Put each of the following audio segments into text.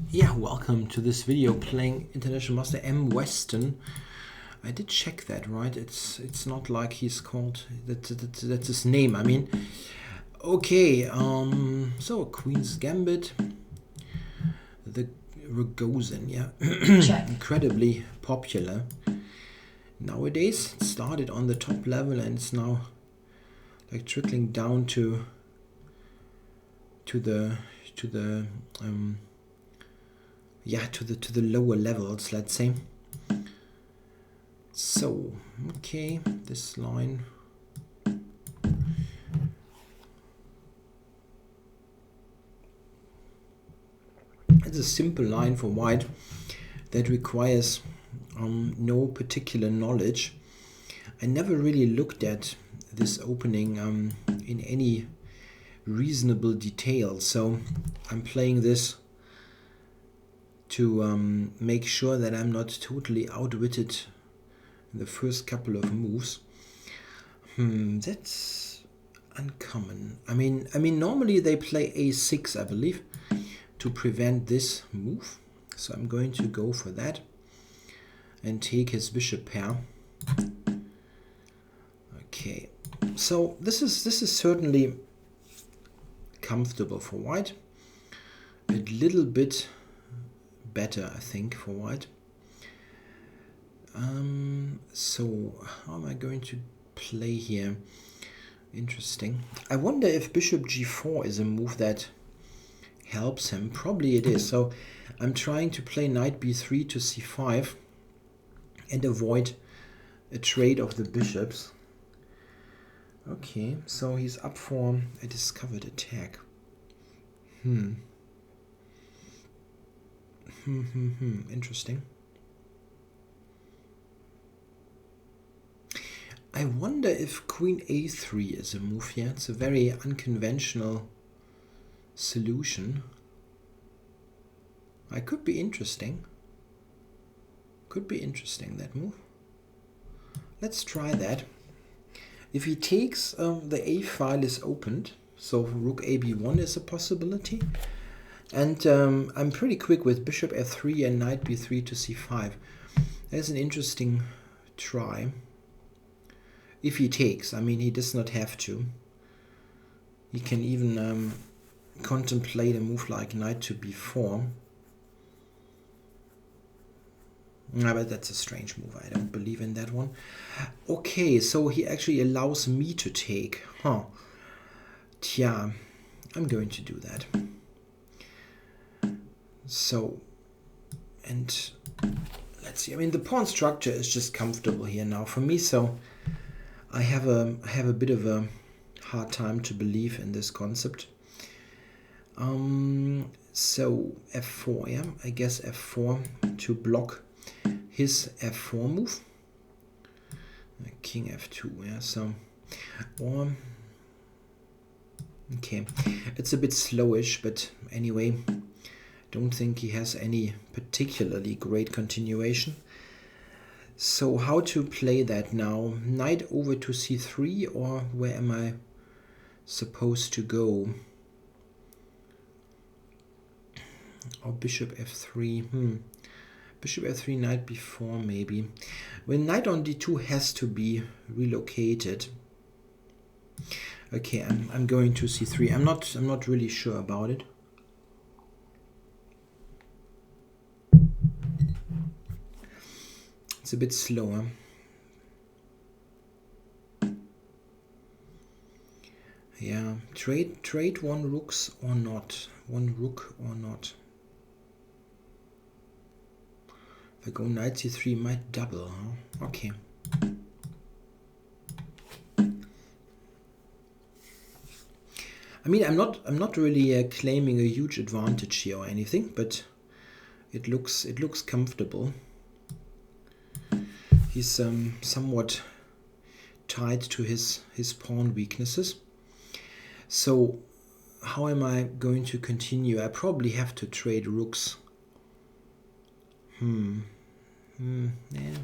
Yeah, welcome to this video playing International Master MWeston. I did check that, right? It's not like he's called that's his name. I mean, okay. So Queen's Gambit, the Ragozin, yeah, incredibly popular nowadays. It started on the top level and it's now like trickling down to the lower levels, let's say. So, okay, this line. It's a simple line for white that requires no particular knowledge. I never really looked at this opening in any reasonable detail, so I'm playing this to make sure that I'm not totally outwitted in the first couple of moves. That's uncommon. I mean, normally they play a6, I believe, to prevent this move. So I'm going to go for that and take his bishop pair. Okay, so this is certainly comfortable for white. A little bit better, I think, for white. So how am I going to play here? Interesting. I wonder if bishop g4 is a move that helps him. Probably it is. So I'm trying to play knight b3 to c5 and avoid a trade of the bishops. Okay, so he's up for a discovered attack. Interesting. I wonder if queen a3 is a move here. It's a very unconventional solution. It could be interesting. Could be interesting, that move. Let's try that. If he takes, the a file is opened, so rook ab1 is a possibility. And I'm pretty quick with bishop f3 and knight b3 to c5. That's an interesting try. If he takes, I mean, he does not have to. He can even contemplate a move like knight to b4. But that's a strange move. I don't believe in that one. Okay, so he actually allows me to take. Tja, I'm going to do that. So, and let's see. I mean, the pawn structure is just comfortable here now for me. So I have a bit of a hard time to believe in this concept. So f4, yeah, I guess f4 to block his f4 move. King f2, yeah. So, or okay, it's a bit slowish, but anyway, don't think he has any particularly great continuation. So how to play that now? Knight over to c3, or where am I supposed to go? Or bishop f3. Bishop f3, knight b4 maybe. Well, knight on d2 has to be relocated. Okay, I'm going to c3. I'm not really sure about it. It's a bit slower. Yeah, trade one rooks or not. One rook or not. If I go knight c3, might double, huh? Okay. I mean, I'm not really claiming a huge advantage here or anything, but it looks comfortable. He's somewhat tied to his pawn weaknesses. So how am I going to continue? I probably have to trade rooks. Yeah,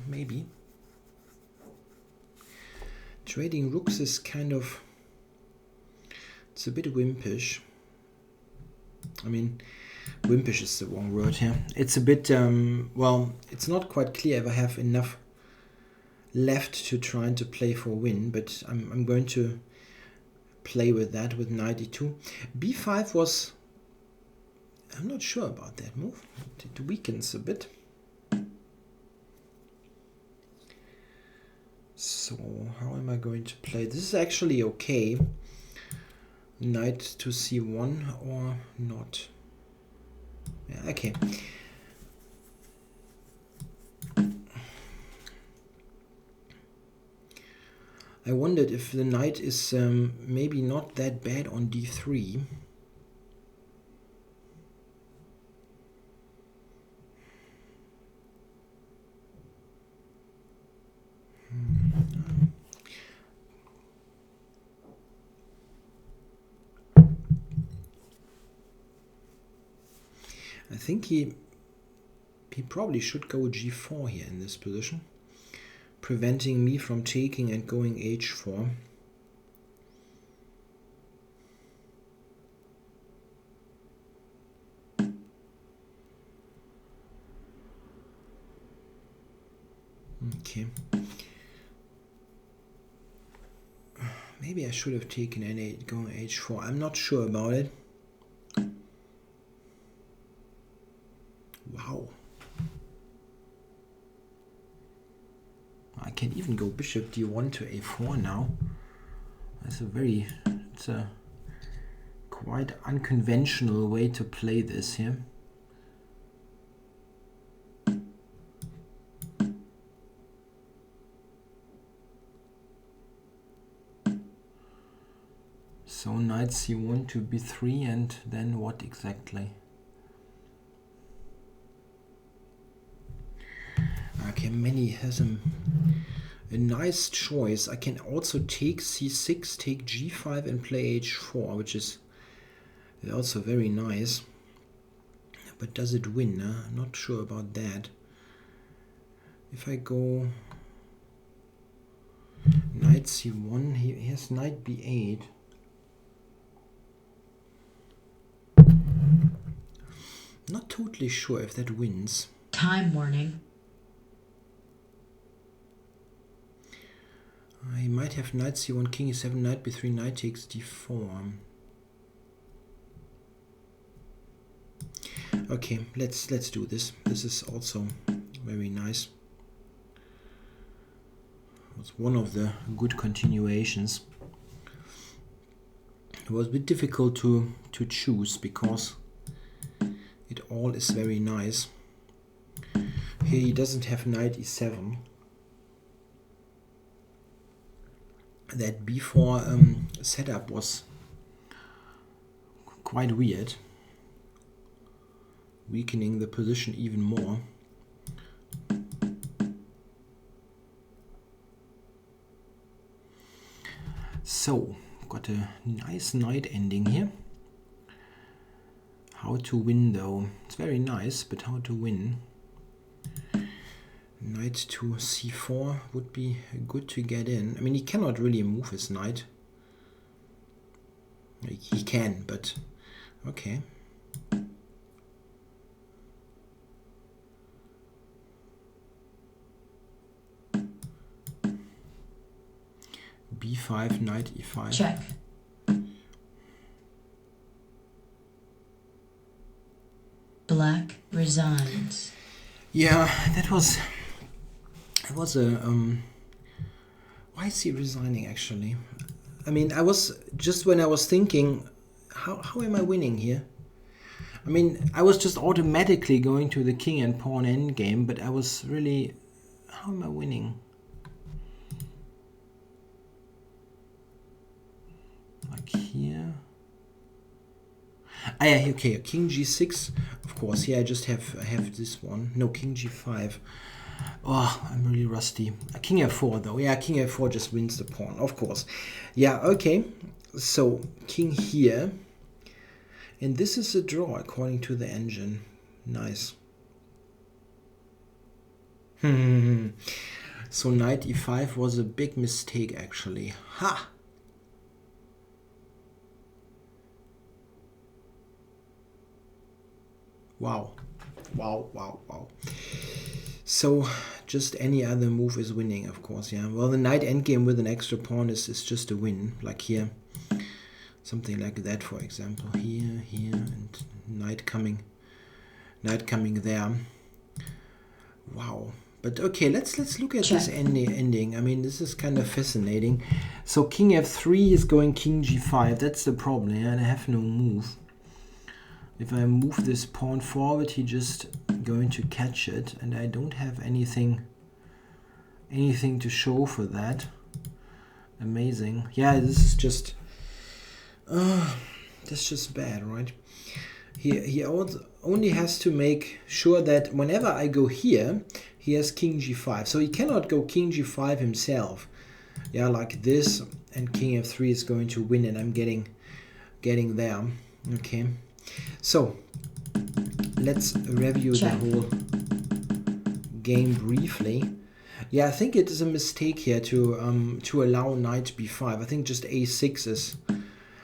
maybe. Trading rooks is kind of, it's a bit wimpish. I mean, Wimpish is the wrong word here. It's a bit, well, it's not quite clear if I have enough left to try to play for a win, but I'm going to play with that with knight e2. b5 was, I'm not sure about that move. It weakens a bit. So how am I going to play? This is actually okay. Knight to c1 or not. Yeah, okay. I wondered if the knight is maybe not that bad on d3. I think he probably should go g4 here in this position, preventing me from taking and going h4. Okay. Maybe I should have taken n8 going h4. I'm not sure about it. Wow. I can even go bishop d1 to a4 now. It's a quite unconventional way to play this here. So knight c1 to b3, and then what exactly? Okay, Manny has a nice choice. I can also take c6, take g5 and play h4, which is also very nice. But does it win? I'm not sure about that. If I go knight c1, he has knight b8. Not totally sure if that wins. Time warning. I might have knight c1, king e7, knight b3, knight takes d4. Okay, let's do this. This is also very nice. It's one of the good continuations. It was a bit difficult to choose because it all is very nice. Here he doesn't have knight e7. That b4 setup was quite weird, weakening the position even more. So, got a nice knight ending here. How to win though? It's very nice, but how to win? Knight to c4 would be good to get in. I mean, he cannot really move his knight. He can, but okay. b5, knight e5. Check. Black resigns. Yeah, that was a why is he resigning actually? I mean, I was just when I was thinking, how am I winning here? I mean, I was just automatically going to the king and pawn endgame, but I was really, how am I winning? Like here. Ah, yeah, okay, king g6, of course. Here I just have this one. No, king g5. Oh, I'm really rusty. King f4 though. Yeah, king f4 just wins the pawn, of course. Yeah, okay. So king here, and this is a draw according to the engine. Nice. So knight e5 was a big mistake actually. Ha! Wow. Wow, wow, wow. So just any other move is winning, of course, yeah. Well, the knight endgame with an extra pawn is just a win. Like here, something like that, for example. Here, and knight coming there. Wow. But okay, let's look at this ending. I mean, this is kind of fascinating. So king f3 is going king g5. That's the problem, yeah? And I have no move. If I move this pawn forward, he just going to catch it, and I don't have anything to show for that. Amazing. Yeah, this is just that's just bad, right? He only has to make sure that whenever I go here, he has king g5. So he cannot go king g5 himself. Yeah, like this, and king f3 is going to win, and I'm getting there. Okay. So let's review the whole game briefly. Yeah, I think it is a mistake here to allow knight b5. I think just a6 is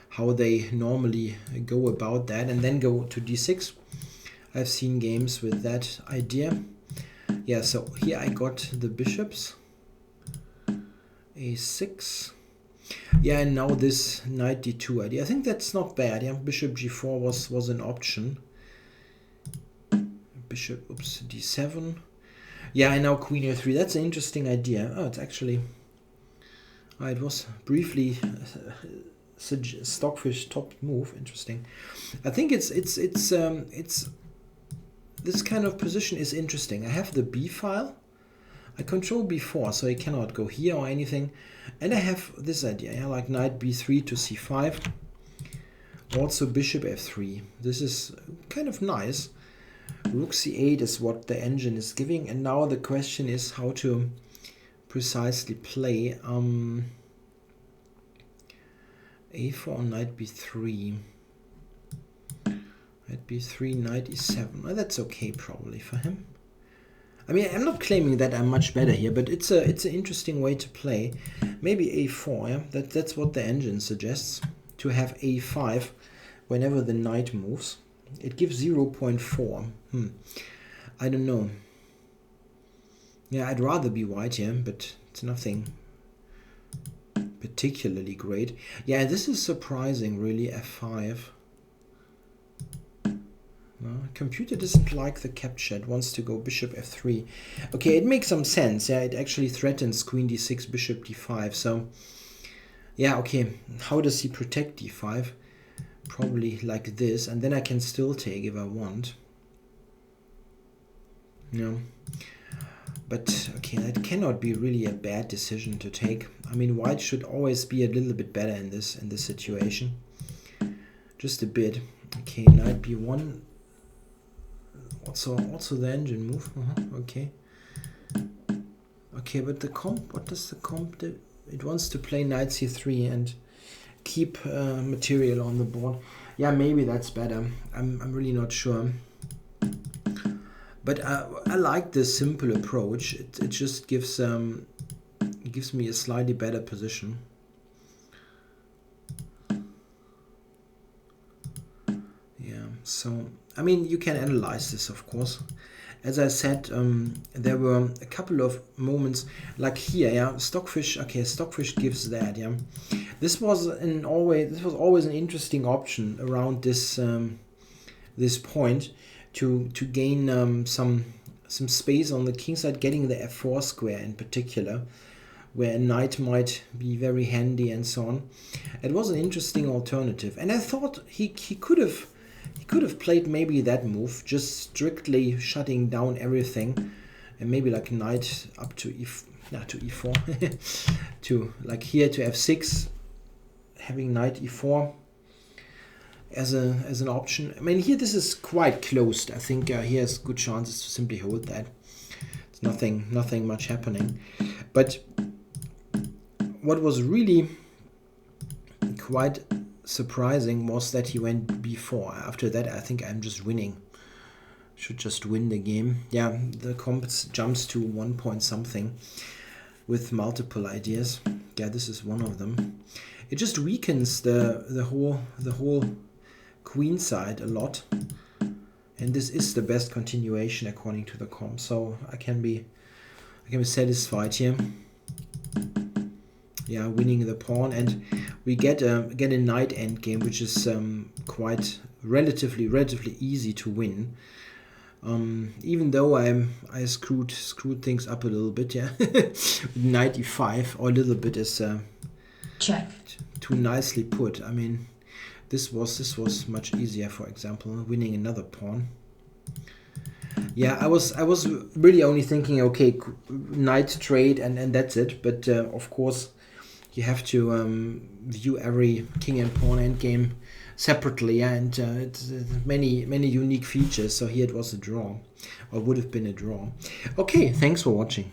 how they normally go about that, and then go to d6. I've seen games with that idea. Yeah, so here I got the bishops. a6. Yeah, and now this knight d2 idea. I think that's not bad. Yeah, bishop g4 was an option. Bishop, d7. Yeah, and now queen a3. That's an interesting idea. Oh, it's actually... it was briefly Stockfish top move. Interesting. I think it's this kind of position is interesting. I have the b file. I control b4, so I cannot go here or anything. And I have this idea, yeah, like knight b3 to c5. Also bishop f3. This is kind of nice. Rook c8 is what the engine is giving. And now the question is how to precisely play a4 on knight b3. Knight b3, knight e7. Well, that's okay probably for him. I mean, I'm not claiming that I'm much better here, but it's an interesting way to play. Maybe a4, yeah? That's what the engine suggests, to have a5 whenever the knight moves. It gives 0.4. I don't know. Yeah, I'd rather be white here, but it's nothing particularly great. Yeah, this is surprising, really, f5. Computer doesn't like the capture. It wants to go bishop f3. Okay, it makes some sense. Yeah, it actually threatens queen d6, bishop d5. So, yeah, okay. How does he protect d5? Probably like this, and then I can still take if I want. No. But, okay, that cannot be really a bad decision to take. I mean, white should always be a little bit better in this situation. Just a bit. Okay, knight b1. Also the engine move. Okay. Okay, but the comp, what does the comp do? It wants to play knight c3 and keep material on the board. Yeah, maybe that's better. I'm really not sure. But I like this simple approach. It just gives me a slightly better position. Yeah, so I mean, you can analyze this, of course. As I said, there were a couple of moments like here. Yeah, Stockfish. Okay, Stockfish gives that. Yeah, this was always an interesting option around this this point to gain some space on the king side, getting the f4 square in particular, where a knight might be very handy and so on. It was an interesting alternative, and I thought he could have played maybe that move, just strictly shutting down everything, and maybe like knight up to e4, to like here to f6, having knight e4 as an option. I mean, here this is quite closed. I think he has good chances to simply hold that. It's nothing much happening. But what was really quite surprising was that he went b4. After that, I think I'm just winning. Should just win the game. Yeah, the comp jumps to 1 point something with multiple ideas. Yeah, this is one of them. It just weakens the whole queen side a lot. And this is the best continuation according to the comp, so I can be satisfied here. Yeah, winning the pawn, and we get a knight endgame, which is quite relatively easy to win. Even though I screwed things up a little bit, yeah. Knight e5, or a little bit is check. Too nicely put. I mean, this was much easier. For example, winning another pawn. Yeah, I was really only thinking, okay, knight trade and that's it. But of course, you have to view every king and pawn endgame separately, and it's many unique features. So here it was a draw, or would have been a draw. Okay, thanks for watching.